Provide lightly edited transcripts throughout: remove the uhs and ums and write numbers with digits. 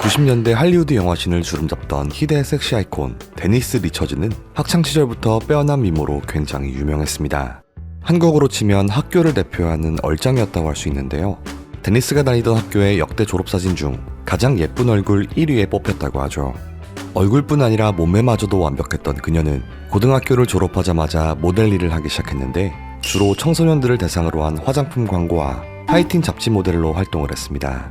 90년대 할리우드 영화신을 주름잡던 희대의 섹시 아이콘 데니스 리처즈는 학창시절부터 빼어난 미모로 굉장히 유명했습니다. 한국으로 치면 학교를 대표하는 얼짱이었다고 할 수 있는데요. 데니스가 다니던 학교의 역대 졸업사진 중 가장 예쁜 얼굴 1위에 뽑혔다고 하죠. 얼굴뿐 아니라 몸매마저도 완벽했던 그녀는 고등학교를 졸업하자마자 모델 일을 하기 시작했는데 주로 청소년들을 대상으로 한 화장품 광고와 하이틴 잡지 모델로 활동을 했습니다.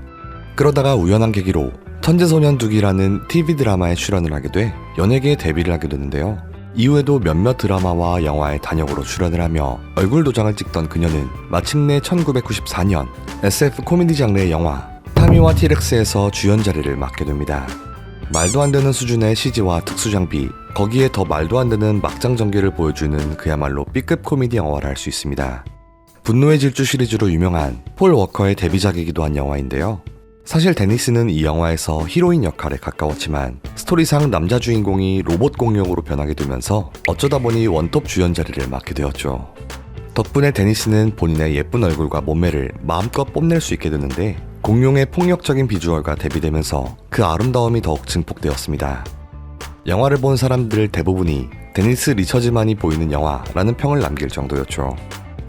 그러다가 우연한 계기로 천재소년두기라는 TV 드라마에 출연을 하게 돼 연예계에 데뷔를 하게 되는데요. 이후에도 몇몇 드라마와 영화에 단역으로 출연을 하며 얼굴 도장을 찍던 그녀는 마침내 1994년 SF 코미디 장르의 영화 타미와 티렉스에서 주연 자리를 맡게 됩니다. 말도 안 되는 수준의 CG와 특수 장비, 거기에 더 말도 안 되는 막장 전개를 보여주는 그야말로 B급 코미디 영화를 할 수 있습니다. 분노의 질주 시리즈로 유명한 폴 워커의 데뷔작이기도 한 영화인데요. 사실 데니스는 이 영화에서 히로인 역할에 가까웠지만 스토리상 남자 주인공이 로봇 공룡으로 변하게 되면서 어쩌다 보니 원톱 주연 자리를 맡게 되었죠. 덕분에 데니스는 본인의 예쁜 얼굴과 몸매를 마음껏 뽐낼 수 있게 되는데 공룡의 폭력적인 비주얼과 대비되면서 그 아름다움이 더욱 증폭되었습니다. 영화를 본 사람들 대부분이 데니스 리처즈만이 보이는 영화라는 평을 남길 정도였죠.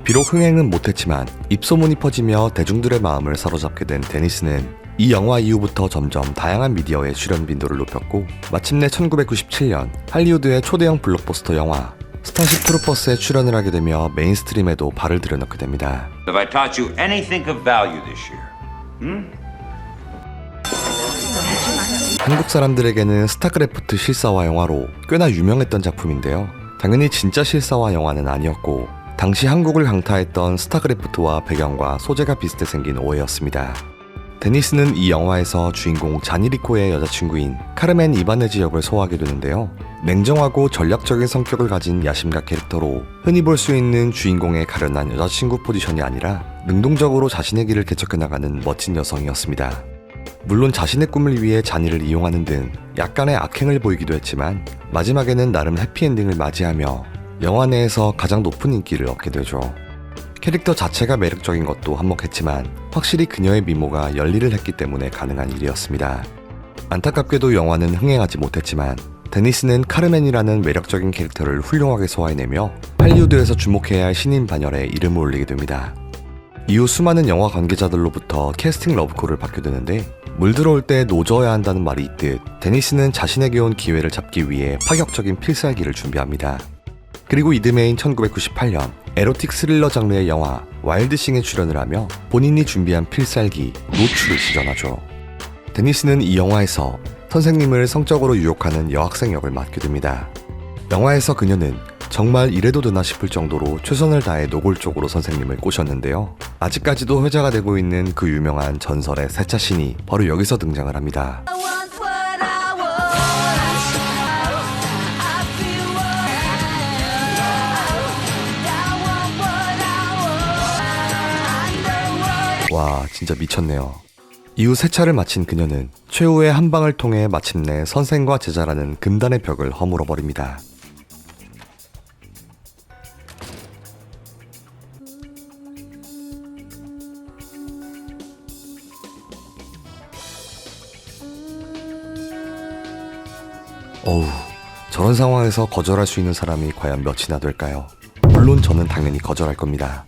비록 흥행은 못했지만 입소문이 퍼지며 대중들의 마음을 사로잡게 된 데니스는 이 영화 이후부터 점점 다양한 미디어의 출연 빈도를 높였고 마침내 1997년 할리우드의 초대형 블록버스터 영화 스타쉽 트루퍼스에 출연을 하게 되며 메인스트림에도 발을 들여놓게 됩니다. Have I taught you anything of value this year? 한국 사람들에게는 스타크래프트 실사화 영화로 꽤나 유명했던 작품인데요. 당연히 진짜 실사화 영화는 아니었고 당시 한국을 강타했던 스타크래프트와 배경과 소재가 비슷해 생긴 오해였습니다. 데니스는 이 영화에서 주인공 자니리코의 여자친구인 카르멘 이바네즈 역을 소화하게 되는데요. 냉정하고 전략적인 성격을 가진 야심가 캐릭터로 흔히 볼 수 있는 주인공의 가련한 여자친구 포지션이 아니라 능동적으로 자신의 길을 개척해 나가는 멋진 여성이었습니다. 물론 자신의 꿈을 위해 자니를 이용하는 등 약간의 악행을 보이기도 했지만 마지막에는 나름 해피엔딩을 맞이하며 영화 내에서 가장 높은 인기를 얻게 되죠. 캐릭터 자체가 매력적인 것도 한몫했지만 확실히 그녀의 미모가 열일을 했기 때문에 가능한 일이었습니다. 안타깝게도 영화는 흥행하지 못했지만 데니스는 카르멘이라는 매력적인 캐릭터를 훌륭하게 소화해내며 할리우드에서 주목해야 할 신인 반열에 이름을 올리게 됩니다. 이후 수많은 영화 관계자들로부터 캐스팅 러브콜을 받게 되는데 물 들어올 때 노져야 한다는 말이 있듯 데니스는 자신에게 온 기회를 잡기 위해 파격적인 필살기를 준비합니다. 그리고 이듬해인 1998년 에로틱 스릴러 장르의 영화 와일드싱에 출연을 하며 본인이 준비한 필살기 노출을 시전하죠. 데니스는 이 영화에서 선생님을 성적으로 유혹하는 여학생 역을 맡게 됩니다. 영화에서 그녀는 정말 이래도 되나 싶을 정도로 최선을 다해 노골적으로 선생님을 꼬셨는데요. 아직까지도 회자가 되고 있는 그 유명한 전설의 세차 씬이 바로 여기서 등장을 합니다. 와, 진짜 미쳤네요. 이후 세차를 마친 그녀는 최후의 한 방을 통해 마침내 선생과 제자라는 금단의 벽을 허물어 버립니다. 어우, 저런 상황에서 거절할 수 있는 사람이 과연 몇이나 될까요? 물론 저는 당연히 거절할 겁니다.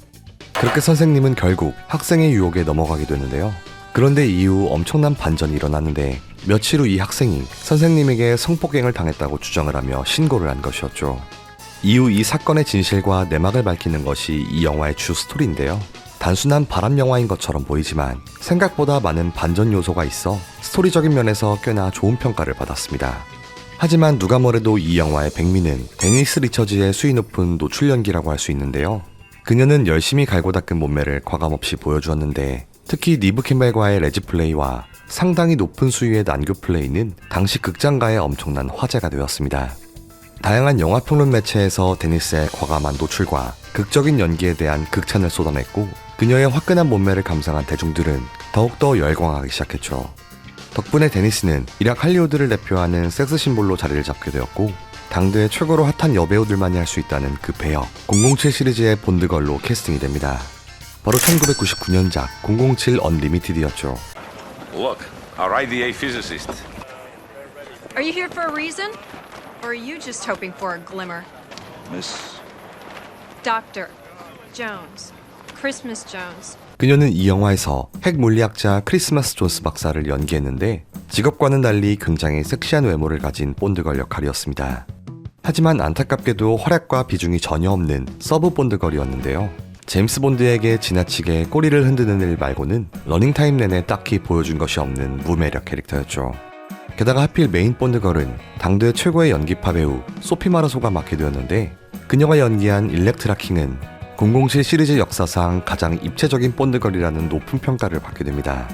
그렇게 선생님은 결국 학생의 유혹에 넘어가게 되는데요. 그런데 이후 엄청난 반전이 일어나는데 며칠 후 이 학생이 선생님에게 성폭행을 당했다고 주장을 하며 신고를 한 것이었죠. 이후 이 사건의 진실과 내막을 밝히는 것이 이 영화의 주 스토리인데요. 단순한 바람 영화인 것처럼 보이지만 생각보다 많은 반전 요소가 있어 스토리적인 면에서 꽤나 좋은 평가를 받았습니다. 하지만 누가 뭐래도 이 영화의 백미는 데니스 리처즈의 수위 높은 노출 연기라고 할 수 있는데요. 그녀는 열심히 갈고 닦은 몸매를 과감없이 보여주었는데 특히 니브 캠벨과의 레지 플레이와 상당히 높은 수위의 난교 플레이는 당시 극장가의 엄청난 화제가 되었습니다. 다양한 영화평론 매체에서 데니스의 과감한 노출과 극적인 연기에 대한 극찬을 쏟아냈고 그녀의 화끈한 몸매를 감상한 대중들은 더욱더 열광하기 시작했죠. 덕분에 데니스는 일약 할리우드를 대표하는 섹스 심볼로 자리를 잡게 되었고 당대의 최고로 핫한 여배우들만이 할 수 있다는 그 배역 007 시리즈의 본드걸로 캐스팅이 됩니다. 바로 1999년작 007 언리미티드였죠. Look, Our IDA physicist. Are you here for a reason? Or are you just hoping for a glimmer? Miss. Dr. Jones. Christmas Jones. 그녀는 이 영화에서 핵 물리학자 크리스마스 존스 박사를 연기했는데 직업과는 달리 굉장히 섹시한 외모를 가진 본드걸 역할이었습니다. 하지만 안타깝게도 활약과 비중이 전혀 없는 서브 본드걸이었는데요. 제임스 본드에게 지나치게 꼬리를 흔드는 일 말고는 러닝타임 내내 딱히 보여준 것이 없는 무매력 캐릭터였죠. 게다가 하필 메인 본드걸은 당대 최고의 연기파 배우 소피 마르소가 맡게 되었는데 그녀가 연기한 일렉트라 킹은 007 시리즈 역사상 가장 입체적인 본드걸이라는 높은 평가를 받게 됩니다.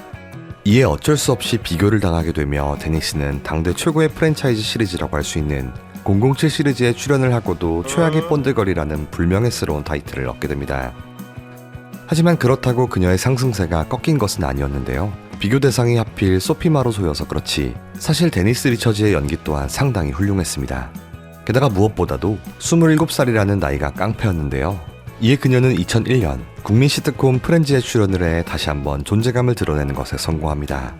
이에 어쩔 수 없이 비교를 당하게 되며 데니스는 당대 최고의 프랜차이즈 시리즈라고 할 수 있는 007 시리즈에 출연을 하고도 최악의 본드걸이라는 불명예스러운 타이틀을 얻게 됩니다. 하지만 그렇다고 그녀의 상승세가 꺾인 것은 아니었는데요. 비교 대상이 하필 소피 마르소여서 그렇지 사실 데니스 리처즈의 연기 또한 상당히 훌륭했습니다. 게다가 무엇보다도 27살이라는 나이가 깡패였는데요. 이에 그녀는 2001년 국민 시트콤 프렌즈에 출연을 해 다시 한번 존재감을 드러내는 것에 성공합니다.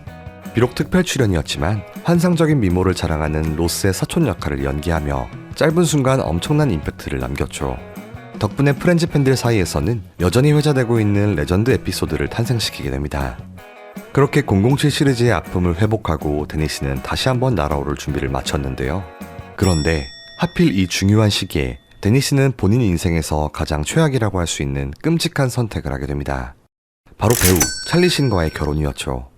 비록 특별 출연이었지만 환상적인 미모를 자랑하는 로스의 사촌 역할을 연기하며 짧은 순간 엄청난 임팩트를 남겼죠. 덕분에 프렌즈 팬들 사이에서는 여전히 회자되고 있는 레전드 에피소드를 탄생시키게 됩니다. 그렇게 007 시리즈의 아픔을 회복하고 데니스는 다시 한번 날아오를 준비를 마쳤는데요. 그런데 하필 이 중요한 시기에 데니스는 본인 인생에서 가장 최악이라고 할 수 있는 끔찍한 선택을 하게 됩니다. 바로 배우 찰리 신과의 결혼이었죠.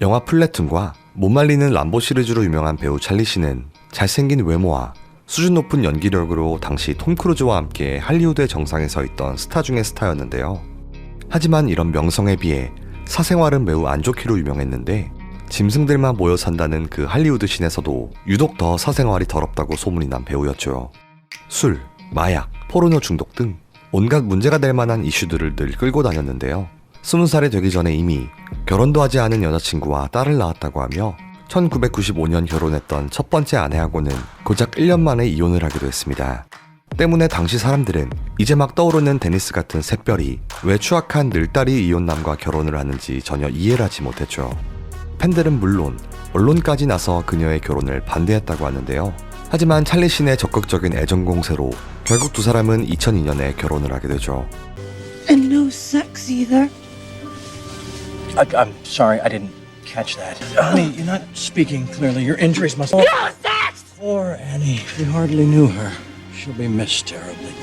영화 플래툰과 못 말리는 람보 시리즈로 유명한 배우 찰리 신은 잘생긴 외모와 수준 높은 연기력으로 당시 톰 크루즈와 함께 할리우드의 정상에 서 있던 스타 중의 스타였는데요. 하지만 이런 명성에 비해 사생활은 매우 안 좋기로 유명했는데 짐승들만 모여 산다는 그 할리우드 신에서도 유독 더 사생활이 더럽다고 소문이 난 배우였죠. 술, 마약, 포르노 중독 등 온갖 문제가 될 만한 이슈들을 늘 끌고 다녔는데요. 20살이 되기 전에 이미 결혼도 하지 않은 여자친구와 딸을 낳았다고 하며 1995년 결혼했던 첫 번째 아내하고는 고작 1년 만에 이혼을 하기도 했습니다. 때문에 당시 사람들은 이제 막 떠오르는 데니스 같은 샛별이 왜 추악한 늘다리 이혼남과 결혼을 하는지 전혀 이해를 하지 못했죠. 팬들은 물론 언론까지 나서 그녀의 결혼을 반대했다고 하는데요. 하지만 찰리 신의 적극적인 애정 공세로 결국 두 사람은 2002년에 결혼을 하게 되죠. And no sex either. I'm sorry, I didn't catch that. Honey, you're not speaking clearly. Your injuries must... No sex! Poor Annie. We hardly knew her. She'll be missed terribly.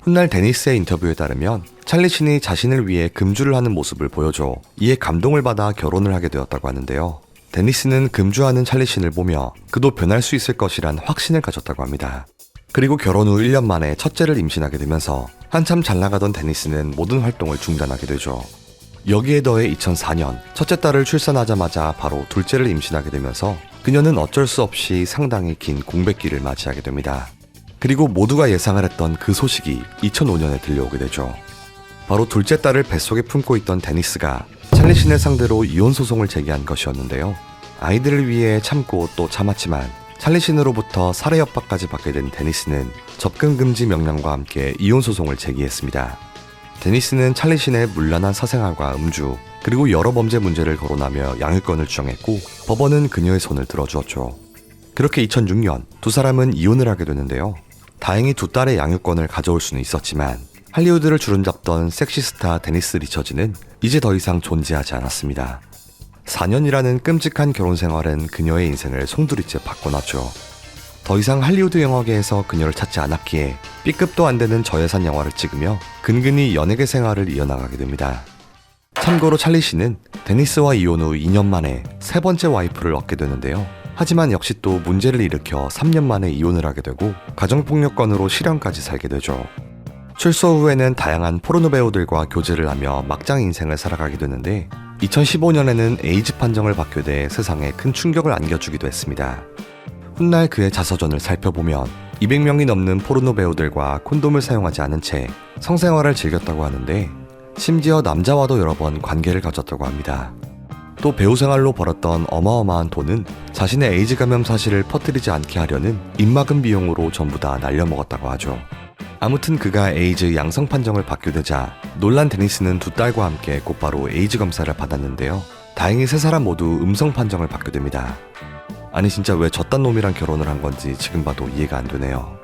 훗날 데니스의 인터뷰에 따르면 찰리 신이 자신을 위해 금주를 하는 모습을 보여줘 이에 감동을 받아 결혼을 하게 되었다고 하는데요. 데니스는 금주하는 찰리 신을 보며 그도 변할 수 있을 것이란 확신을 가졌다고 합니다. 그리고 결혼 후 1년 만에 첫째를 임신하게 되면서 한참 잘 나가던 데니스는 모든 활동을 중단하게 되죠. 여기에 더해 2004년 첫째 딸을 출산하자마자 바로 둘째를 임신하게 되면서 그녀는 어쩔 수 없이 상당히 긴 공백기를 맞이하게 됩니다. 그리고 모두가 예상을 했던 그 소식이 2005년에 들려오게 되죠. 바로 둘째 딸을 뱃속에 품고 있던 데니스가 찰리 신을 상대로 이혼 소송을 제기한 것이었는데요. 아이들을 위해 참고 또 참았지만 찰리 신으로부터 살해 협박까지 받게 된 데니스는 접근 금지 명령과 함께 이혼 소송을 제기했습니다. 데니스는 찰리 신의 문란한 사생활과 음주 그리고 여러 범죄 문제를 거론하며 양육권을 주장했고 법원은 그녀의 손을 들어주었죠. 그렇게 2006년 두 사람은 이혼을 하게 되는데요. 다행히 두 딸의 양육권을 가져올 수는 있었지만 할리우드를 주름잡던 섹시스타 데니스 리처즈는 이제 더 이상 존재하지 않았습니다. 4년이라는 끔찍한 결혼 생활은 그녀의 인생을 송두리째 바꿔놨죠. 더 이상 할리우드 영화계에서 그녀를 찾지 않았기에 B급도 안 되는 저예산 영화를 찍으며 근근히 연예계 생활을 이어나가게 됩니다. 참고로 찰리 씨는 데니스와 이혼 후 2년 만에 세 번째 와이프를 얻게 되는데요. 하지만 역시 또 문제를 일으켜 3년 만에 이혼을 하게 되고 가정폭력건으로 실형까지 살게 되죠. 출소 후에는 다양한 포르노 배우들과 교제를 하며 막장 인생을 살아가게 되는데 2015년에는 에이즈 판정을 받게 돼 세상에 큰 충격을 안겨주기도 했습니다. 훗날 그의 자서전을 살펴보면 200명이 넘는 포르노 배우들과 콘돔을 사용하지 않은 채 성생활을 즐겼다고 하는데 심지어 남자와도 여러 번 관계를 가졌다고 합니다. 또 배우 생활로 벌었던 어마어마한 돈은 자신의 에이즈 감염 사실을 퍼뜨리지 않게 하려는 입막음 비용으로 전부 다 날려먹었다고 하죠. 아무튼 그가 에이즈 양성 판정을 받게 되자 놀란 데니스는 두 딸과 함께 곧바로 에이즈 검사를 받았는데요. 다행히 세 사람 모두 음성 판정을 받게 됩니다. 아니 진짜 왜 저딴 놈이랑 결혼을 한 건지 지금 봐도 이해가 안 되네요.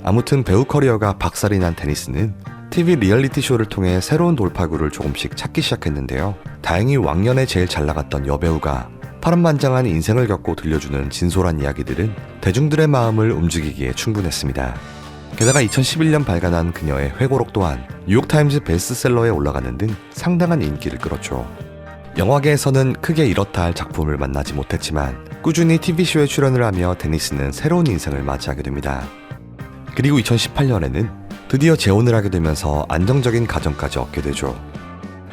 아무튼 배우 커리어가 박살이 난 데니스는 TV 리얼리티 쇼를 통해 새로운 돌파구를 조금씩 찾기 시작했는데요. 다행히 왕년에 제일 잘 나갔던 여배우가 파란만장한 인생을 겪고 들려주는 진솔한 이야기들은 대중들의 마음을 움직이기에 충분했습니다. 게다가 2011년 발간한 그녀의 회고록 또한 뉴욕타임즈 베스트셀러에 올라가는 등 상당한 인기를 끌었죠. 영화계에서는 크게 이렇다 할 작품을 만나지 못했지만 꾸준히 TV쇼에 출연을 하며 데니스는 새로운 인생을 맞이하게 됩니다. 그리고 2018년에는 드디어 재혼을 하게 되면서 안정적인 가정까지 얻게 되죠.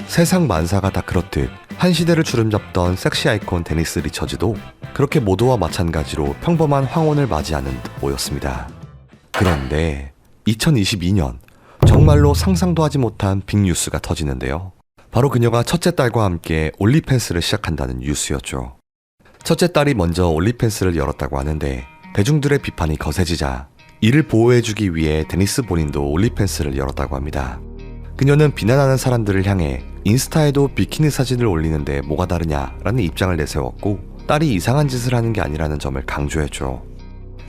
세상 만사가 다 그렇듯 한 시대를 주름잡던 섹시 아이콘 데니스 리처즈도 그렇게 모두와 마찬가지로 평범한 황혼을 맞이하는 듯 보였습니다. 그런데 2022년 정말로 상상도 하지 못한 빅뉴스가 터지는데요. 바로 그녀가 첫째 딸과 함께 올리팬스를 시작한다는 뉴스였죠. 첫째 딸이 먼저 올리팬스를 열었다고 하는데 대중들의 비판이 거세지자 이를 보호해주기 위해 데니스 본인도 올리팬스를 열었다고 합니다. 그녀는 비난하는 사람들을 향해 인스타에도 비키니 사진을 올리는데 뭐가 다르냐라는 입장을 내세웠고 딸이 이상한 짓을 하는 게 아니라는 점을 강조했죠.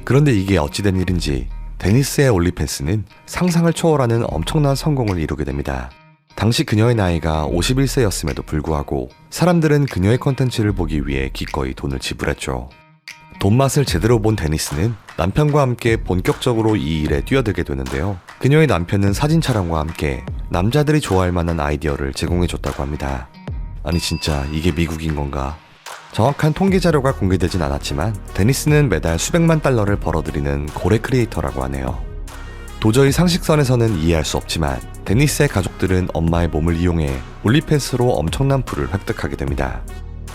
그런데 이게 어찌된 일인지 데니스의 올리팬스는 상상을 초월하는 엄청난 성공을 이루게 됩니다. 당시 그녀의 나이가 51세였음에도 불구하고 사람들은 그녀의 컨텐츠를 보기 위해 기꺼이 돈을 지불했죠. 돈맛을 제대로 본 데니스는 남편과 함께 본격적으로 이 일에 뛰어들게 되는데요. 그녀의 남편은 사진 촬영과 함께 남자들이 좋아할 만한 아이디어를 제공해줬다고 합니다. 아니 진짜 이게 미국인 건가? 정확한 통계 자료가 공개되진 않았지만 데니스는 매달 수백만 달러를 벌어들이는 고래 크리에이터라고 하네요. 도저히 상식선에서는 이해할 수 없지만 데니스의 가족들은 엄마의 몸을 이용해 올리팬스로 엄청난 부를 획득하게 됩니다.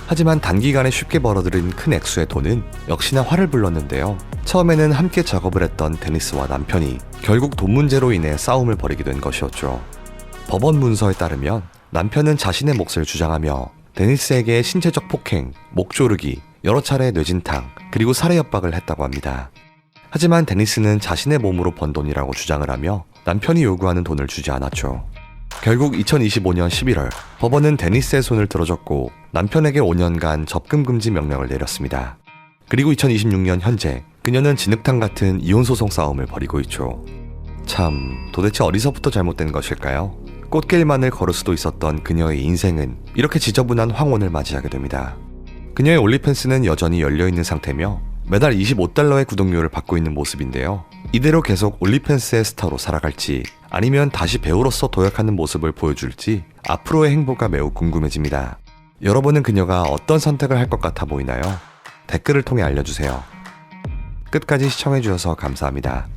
하지만 단기간에 쉽게 벌어들인 큰 액수의 돈은 역시나 화를 불렀는데요. 처음에는 함께 작업을 했던 데니스와 남편이 결국 돈 문제로 인해 싸움을 벌이게 된 것이었죠. 법원 문서에 따르면 남편은 자신의 몫을 주장하며 데니스에게 신체적 폭행, 목 조르기, 여러 차례 뇌진탕, 그리고 살해 협박을 했다고 합니다. 하지만 데니스는 자신의 몸으로 번 돈이라고 주장을 하며 남편이 요구하는 돈을 주지 않았죠. 결국 2025년 11월 법원은 데니스의 손을 들어줬고 남편에게 5년간 접근 금지 명령을 내렸습니다. 그리고 2026년 현재 그녀는 진흙탕 같은 이혼 소송 싸움을 벌이고 있죠. 참, 도대체 어디서부터 잘못된 것일까요? 꽃길만을 걸을 수도 있었던 그녀의 인생은 이렇게 지저분한 황혼을 맞이하게 됩니다. 그녀의 올리팬스는 여전히 열려있는 상태며 매달 25달러의 구독료를 받고 있는 모습인데요. 이대로 계속 올리팬스의 스타로 살아갈지 아니면 다시 배우로서 도약하는 모습을 보여줄지 앞으로의 행보가 매우 궁금해집니다. 여러분은 그녀가 어떤 선택을 할 것 같아 보이나요? 댓글을 통해 알려주세요. 끝까지 시청해주셔서 감사합니다.